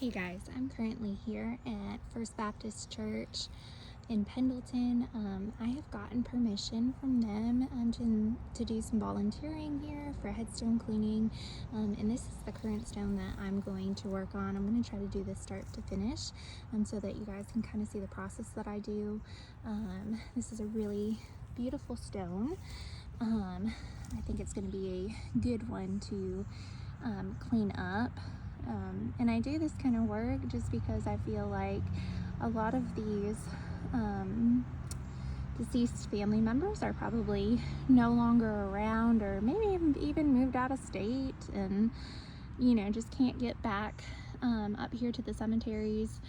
Hey guys, I'm currently here at First Baptist Church in Pendleton. I have gotten permission from them to do some volunteering here for headstone cleaning, and this is the current stone that I'm going to work on. I'm going to try to do this start to finish so that you guys can kind of see the process that I do. This is a really beautiful stone. I think it's going to be a good one to clean up. And I do this kind of work just because I feel like a lot of these deceased family members are probably no longer around, or maybe even moved out of state, and just can't get back up here to the cemeteries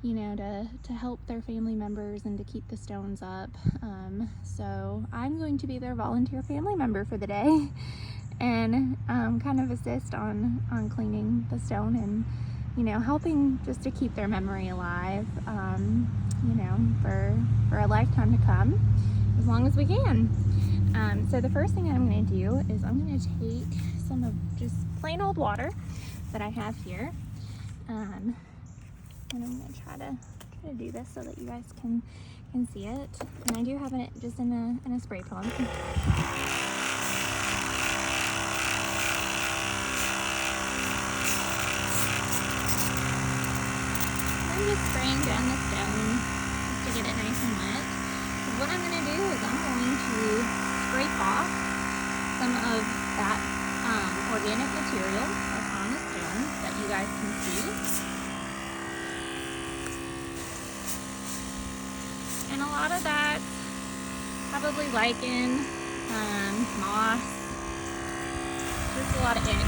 to help their family members and to keep the stones up. So I'm going to be their volunteer family member for the day and kind of assist on cleaning the stone and helping just to keep their memory alive for a lifetime to come, as long as we can. So the first thing I'm going to do is I'm going to take some of just plain old water that I have here, and I'm going to try to do this so that you guys can see it. And I do have it just in a spray pump. I'm just spraying down the stone just to get it nice and wet. What I'm going to do is I'm going to scrape off some of that organic material that's on the stone that you guys can see. And a lot of that probably lichen, moss, just a lot of ink.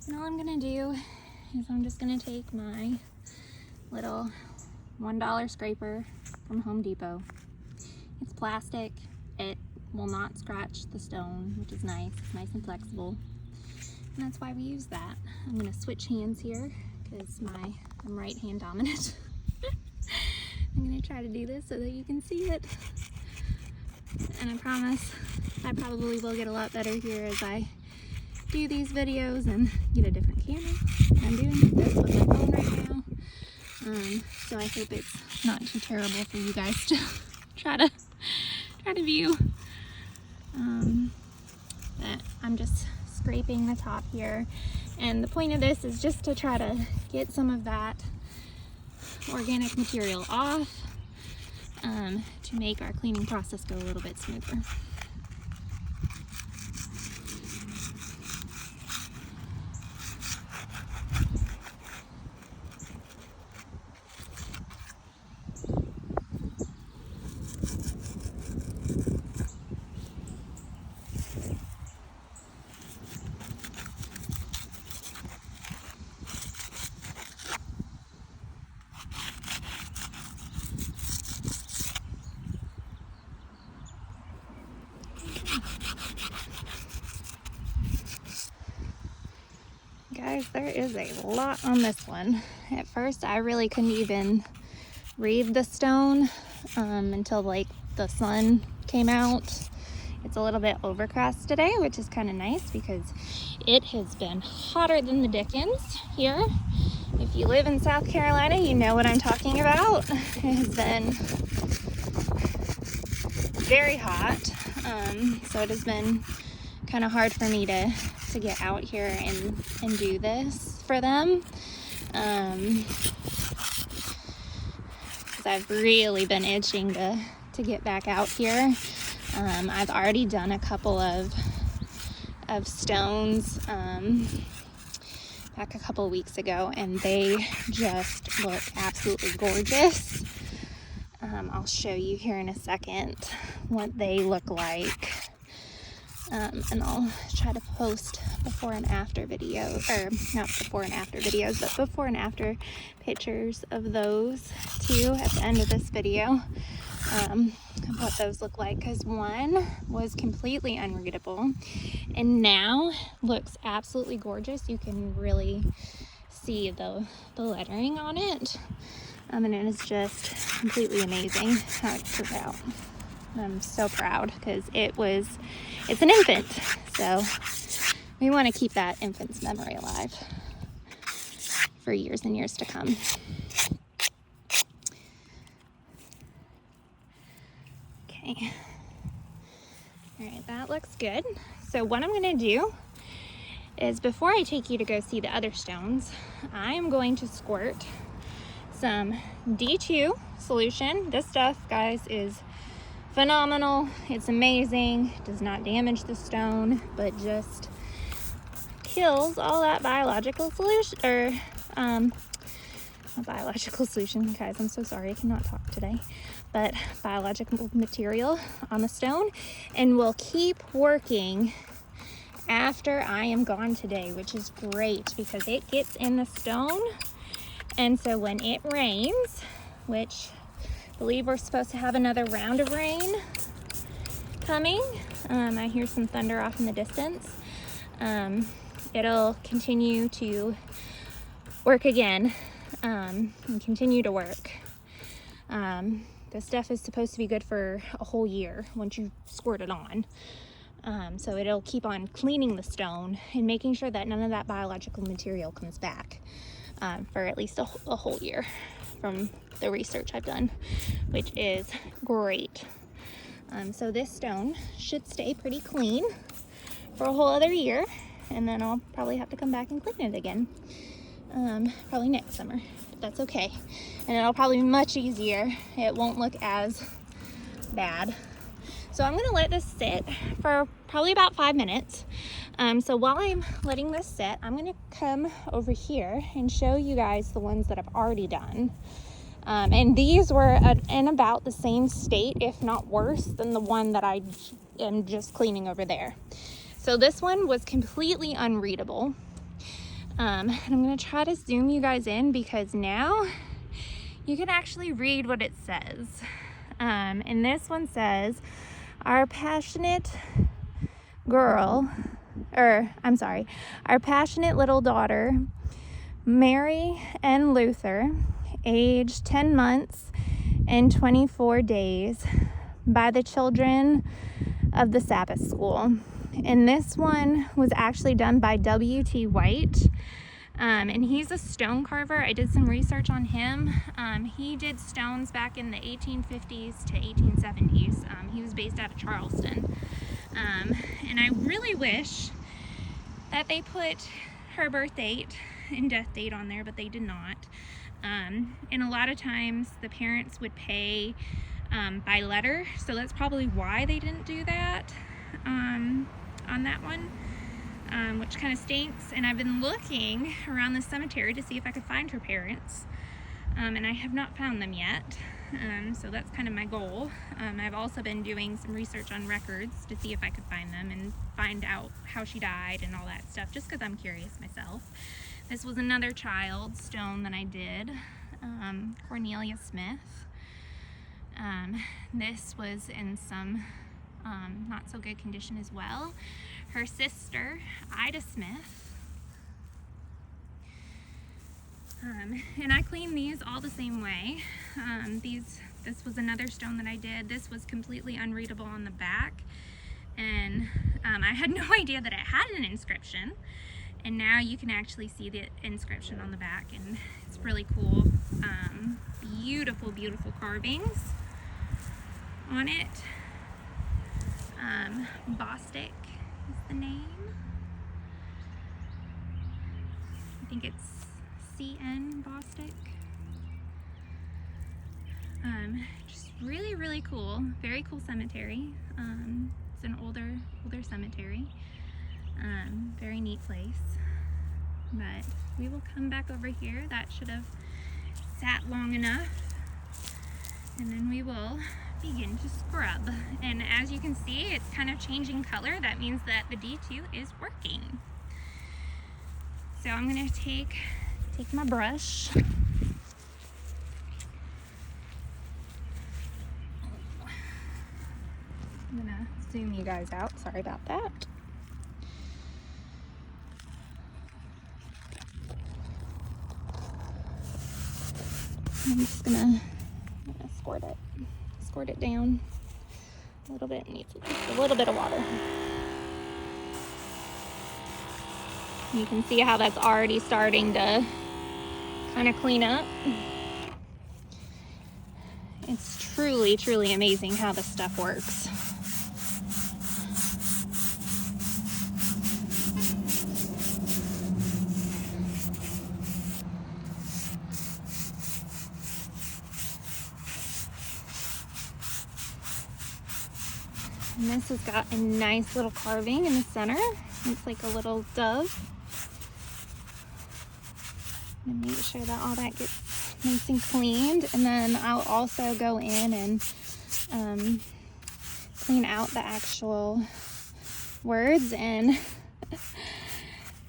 And all I'm gonna do is I'm just gonna take my little $1 scraper from Home Depot. It's plastic. It will not scratch the stone, which is nice. It's nice and flexible. And that's why we use that. I'm gonna switch hands here because I'm right hand dominant. I'm gonna try to do this so that you can see it. And I promise I probably will get a lot better here as I do these videos and get a different camera. I'm doing this with my phone right now. So I hope it's not too terrible for you guys to try to view. But I'm just scraping the top here, and the point of this is just to try to get some of that organic material off to make our cleaning process go a little bit smoother. Guys, there is a lot on this one. At first, I really couldn't even read the stone until like the sun came out. It's a little bit overcast today, which is kind of nice because it has been hotter than the dickens here. If you live in South Carolina, you know what I'm talking about. It has been very hot, so it has been kind of hard for me to get out here and do this for them, because I've really been itching to get back out here. I've already done a couple of stones back a couple weeks ago, and they just look absolutely gorgeous. I'll show you here in a second what they look like. And I'll try to post before and after videos, or not before and after videos, but before and after pictures of those too at the end of this video, of what those look like, because one was completely unreadable and now looks absolutely gorgeous. You can really see the lettering on it. And it is just completely amazing how it turned out. I'm so proud because it's an infant. So we want to keep that infant's memory alive for years and years to come. Okay. All right, that looks good. So what I'm going to do is, before I take you to go see the other stones, I'm going to squirt some D2 solution. This stuff, guys, is phenomenal. It's amazing. It does not damage the stone, but just kills all that biological solution, or a biological solution, guys, I'm so sorry, I cannot talk today, but biological material on the stone, and will keep working after I am gone today, which is great because it gets in the stone. And so when it rains, which I believe we're supposed to have another round of rain coming, I hear some thunder off in the distance, it'll continue to work again, and continue to work. This stuff is supposed to be good for a whole year once you squirt it on. So it'll keep on cleaning the stone and making sure that none of that biological material comes back for at least a whole year from the research I've done, which is great. So this stone should stay pretty clean for a whole other year, and then I'll probably have to come back and clean it again, probably next summer, but that's okay. And it'll probably be much easier. It won't look as bad. So I'm gonna let this sit for probably about 5 minutes. So while I'm letting this sit, I'm gonna come over here and show you guys the ones that I've already done. And these were in about the same state, if not worse, than the one that I am just cleaning over there. So this one was completely unreadable. And I'm gonna try to zoom you guys in because now you can actually read what it says. And this one says, our passionate little daughter, Mary N. Luther, age 10 months and 24 days, by the children of the Sabbath School. And this one was actually done by W.T. White. And he's a stone carver. I did some research on him. He did stones back in the 1850s to 1870s. He was based out of Charleston. And I really wish that they put her birth date and death date on there, but they did not. And a lot of times the parents would pay by letter, so that's probably why they didn't do that on that one. Which kind of stinks. And I've been looking around the cemetery to see if I could find her parents, and I have not found them yet. So that's kind of my goal. I've also been doing some research on records to see if I could find them and find out how she died and all that stuff, just because I'm curious myself. This was another child stone that I did, Cornelia Smith. This was in some not so good condition as well. Her sister, Ida Smith. And I clean these all the same way. This was another stone that I did. This was completely unreadable on the back. And I had no idea that it had an inscription. And now you can actually see the inscription on the back, and it's really cool. Beautiful, beautiful carvings on it. Bostic is the name. I think it's CN Bostic. Just really, really cool. Very cool cemetery. It's an older cemetery. Very neat place. But we will come back over here. That should have sat long enough. And then we will begin to scrub. And as you can see, it's kind of changing color. That means that the D2 is working. So I'm gonna take my brush. I'm gonna zoom you guys out. Sorry about that. just gonna squirt it down a little bit. It needs just a little bit of water. You can see how that's already starting to kind of clean up. It's truly, truly amazing how this stuff works. And this has got a nice little carving in the center. Looks like a little dove. And make sure that all that gets nice and cleaned. And then I'll also go in and clean out the actual words. And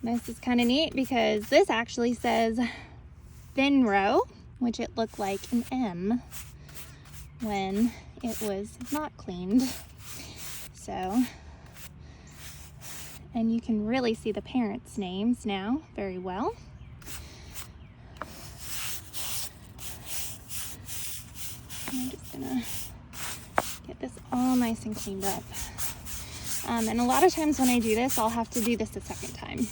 this is kind of neat because this actually says Finro, which it looked like an M when it was not cleaned. So, and you can really see the parents' names now very well. I'm just gonna get this all nice and cleaned up. And a lot of times when I do this, I'll have to do this a second time,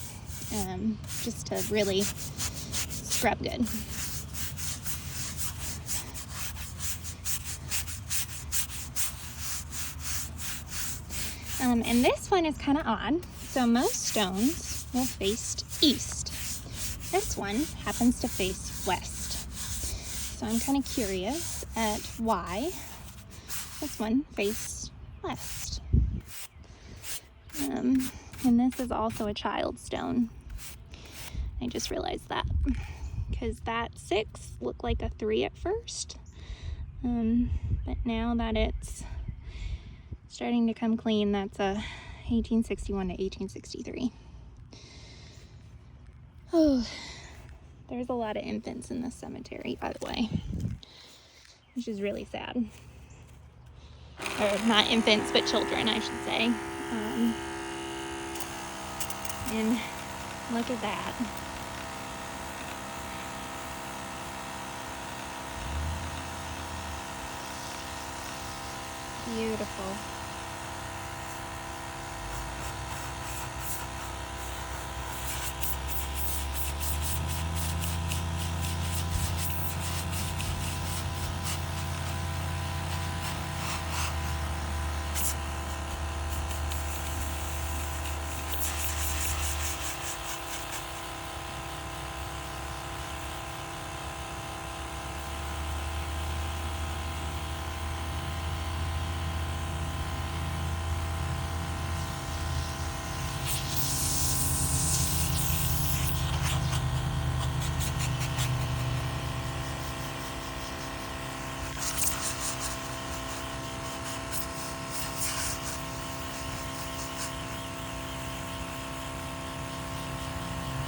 just to really scrub good. And this one is kind of odd. So most stones will face east. This one happens to face west. So I'm kind of curious at why this one faced west. And this is also a child stone. I just realized that because that 6 looked like a 3 at first. But now that it's starting to come clean, that's a 1861 to 1863. Oh, there's a lot of infants in this cemetery, by the way, which is really sad. Or not infants, but children, I should say. And look at that. Beautiful.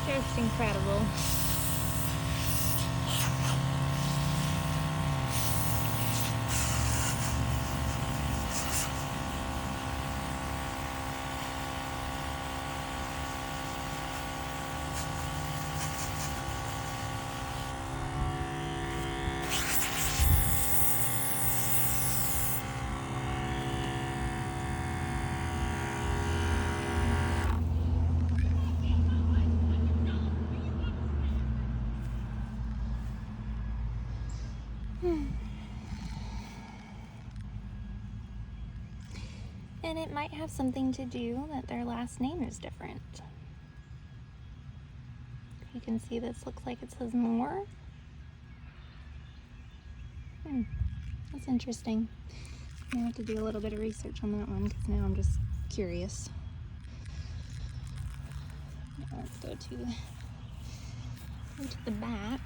Just incredible. And it might have something to do that their last name is different. You can see this looks like it says Moore. That's interesting. I have to do a little bit of research on that one because now I'm just curious. Now let's go to the back.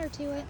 water to it.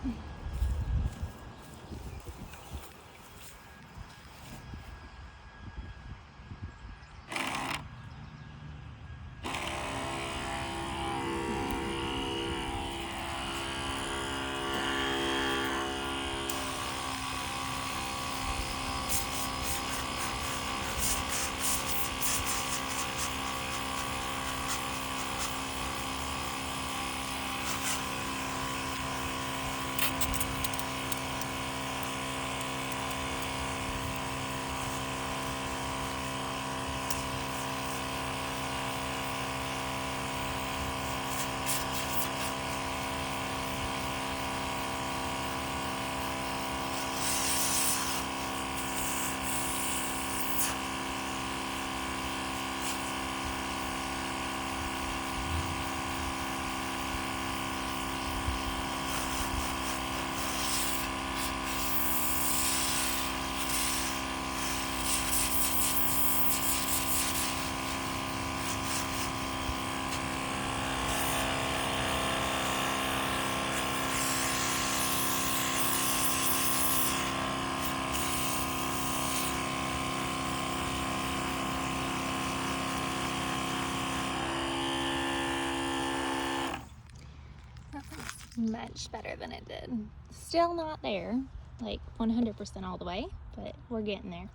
Much better than it did. Still not there, like 100% all the way, but we're getting there.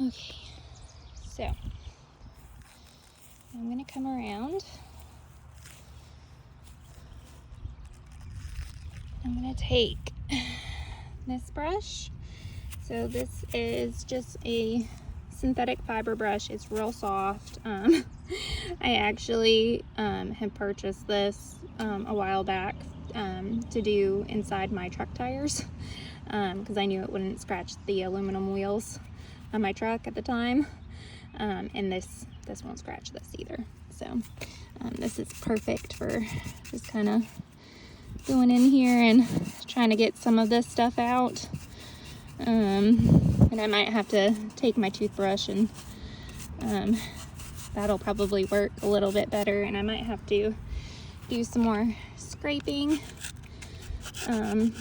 Okay, so I'm gonna come around. I'm gonna take this brush. So this is just a synthetic fiber brush. It's real soft. I actually had purchased this a while back to do inside my truck tires because I knew it wouldn't scratch the aluminum wheels on my truck at the time, and this won't scratch this either. So this is perfect for just kind of going in here and trying to get some of this stuff out. And I might have to take my toothbrush and that'll probably work a little bit better, and I might have to do some more scraping, kind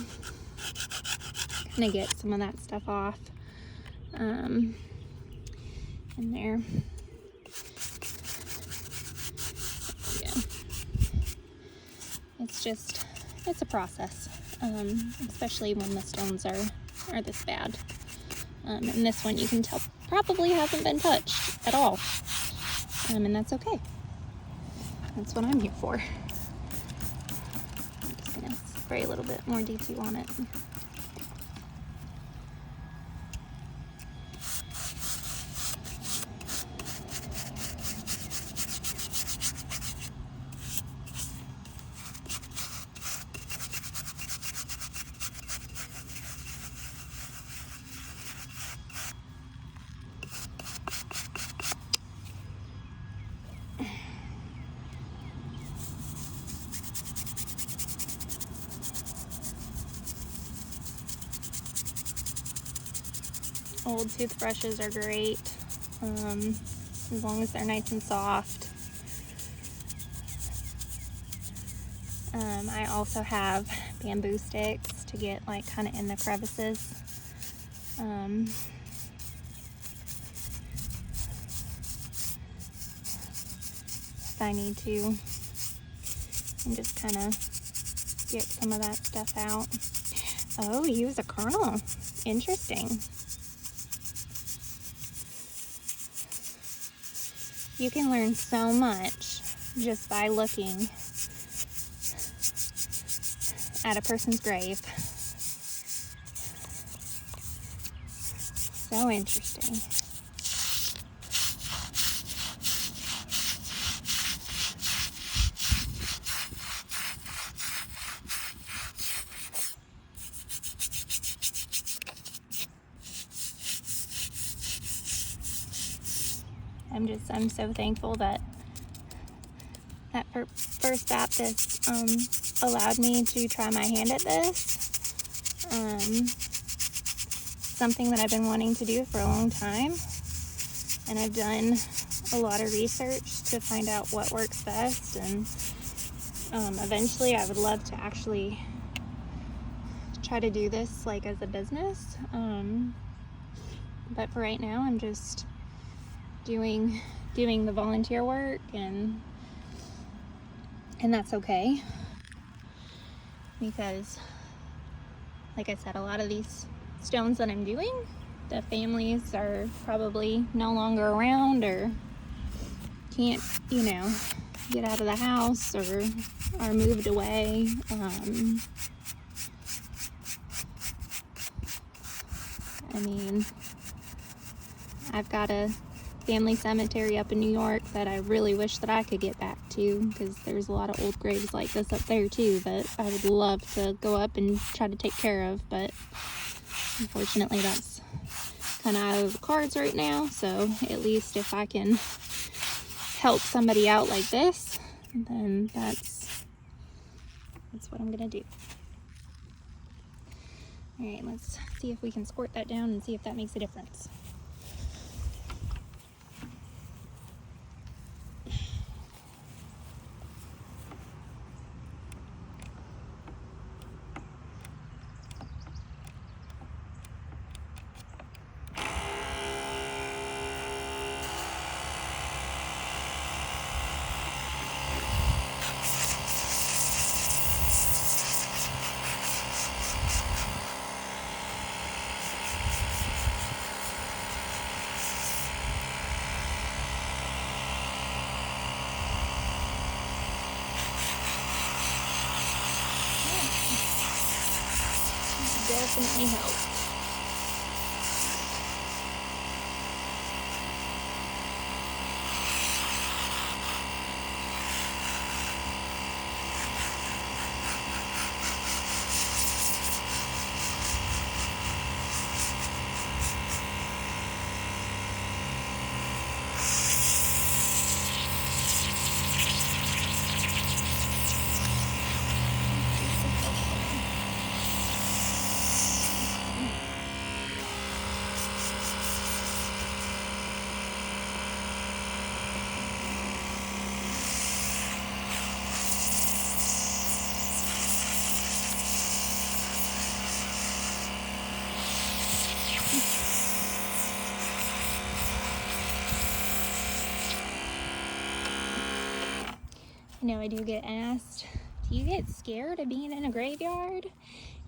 of get some of that stuff off in there. Yeah, it's a process, especially when the stones are this bad. And this one you can tell probably hasn't been touched at all. And that's okay. That's what I'm here for. I'm just gonna spray a little bit more D2 on it. Old toothbrushes are great, as long as they're nice and soft. I also have bamboo sticks to get like kind of in the crevices. If I need to, and just kind of get some of that stuff out. Oh, use a kernel. Interesting. You can learn so much just by looking at a person's grave. So interesting. I'm so thankful that First Baptist allowed me to try my hand at this. Something that I've been wanting to do for a long time, and I've done a lot of research to find out what works best, and Eventually I would love to actually try to do this like as a business. But for right now, I'm just doing the volunteer work, and that's okay, because like I said, a lot of these stones that I'm doing, the families are probably no longer around or can't, get out of the house or are moved away. I mean, I've got a family cemetery up in New York that I really wish that I could get back to, because there's a lot of old graves like this up there too that I would love to go up and try to take care of, but unfortunately that's kind of out of the cards right now. So at least if I can help somebody out like this, then that's what I'm gonna do. All right, let's see if we can squirt that down and see if that makes a difference. Definitely helps. I do get asked, do you get scared of being in a graveyard?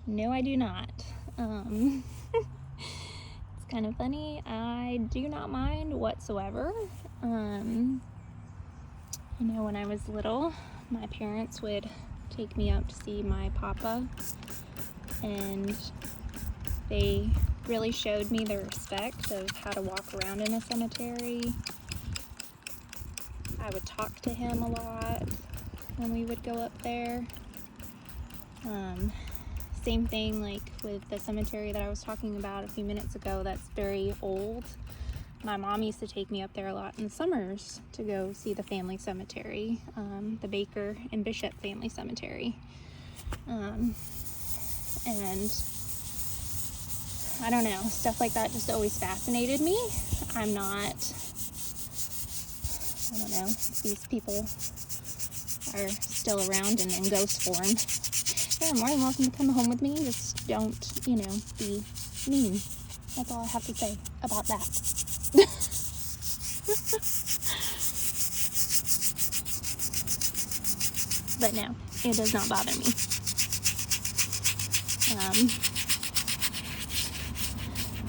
No, I do not. It's kind of funny. I do not mind whatsoever. When I was little, my parents would take me up to see my papa, and they really showed me the respect of how to walk around in a cemetery. I would talk to him a lot when we would go up there. Same thing like with the cemetery that I was talking about a few minutes ago, that's very old. My mom used to take me up there a lot in the summers to go see the family cemetery, the Baker and Bishop family cemetery. And I don't know, stuff like that just always fascinated me. I don't know, if these people are still around and in ghost form, they're more than welcome to come home with me. Just don't, be mean. That's all I have to say about that. But no, it does not bother me.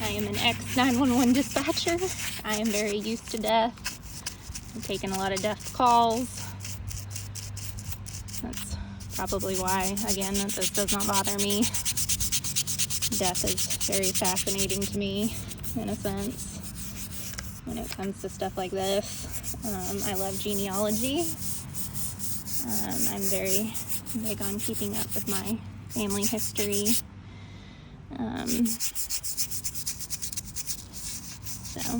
I am an ex-911 dispatcher. I am very used to death. I'm taking a lot of death calls. That's probably why, again, that this does not bother me. Death is very fascinating to me, in a sense, when it comes to stuff like this. I love genealogy. I'm very big on keeping up with my family history. So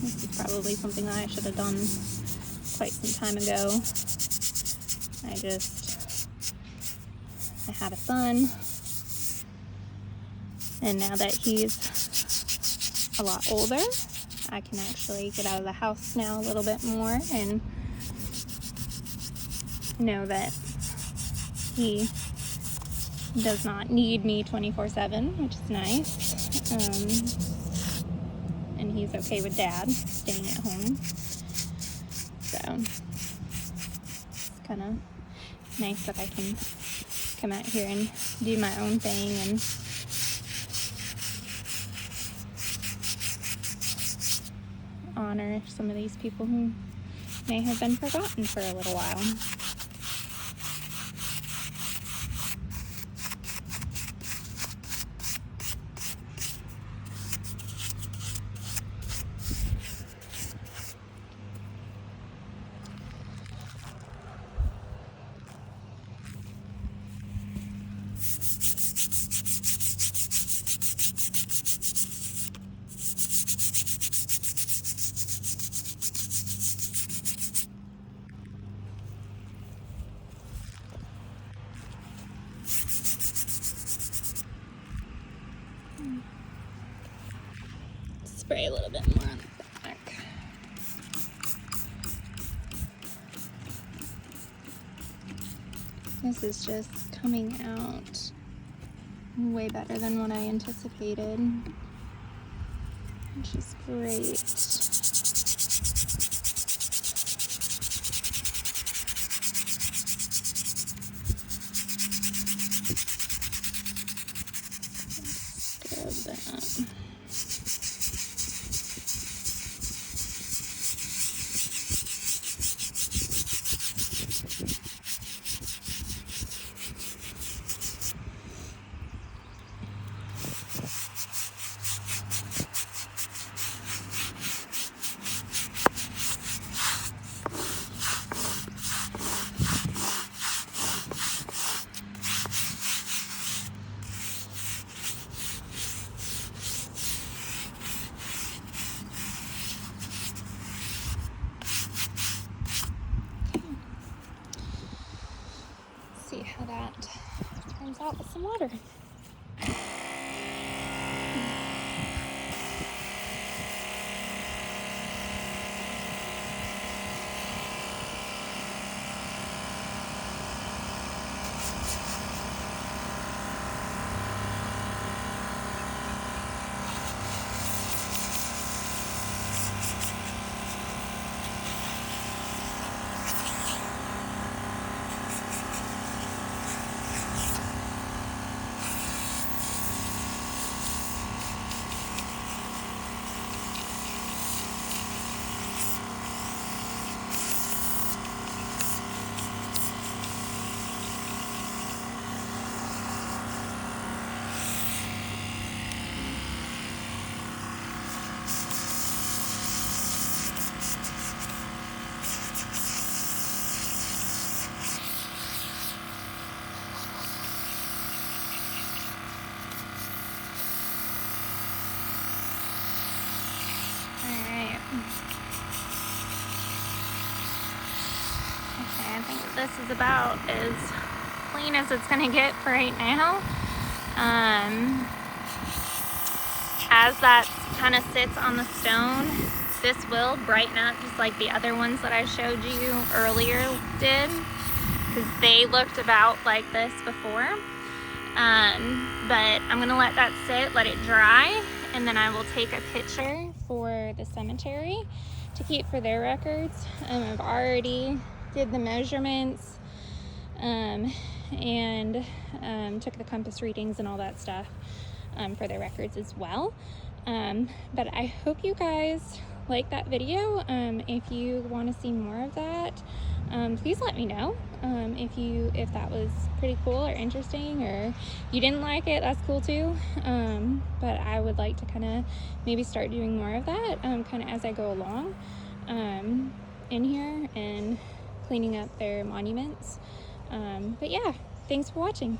this is probably something that I should have done quite some time ago. I had a son, and now that he's a lot older, I can actually get out of the house now a little bit more and know that he does not need me 24/7, which is nice. And he's okay with Dad staying at home. So it's kind of nice that I can come out here and do my own thing and honor some of these people who may have been forgotten for a little while. Spray a little bit more on the back. This is just coming out way better than what I anticipated, which is great. See how that turns out with some water. Okay, I think this is about as clean as it's gonna get for right now. As that kind of sits on the stone, this will brighten up just like the other ones that I showed you earlier did, because they looked about like this before. But I'm gonna let that sit, let it dry, and then I will take a picture for the cemetery to keep for their records. I've already did the measurements and took the compass readings and all that stuff for their records as well. But I hope you guys like that video. If you want to see more of that, please let me know. If that was pretty cool or interesting, or you didn't like it, that's cool too. But I would like to kind of maybe start doing more of that kind of as I go along in here and cleaning up their monuments. But yeah, thanks for watching.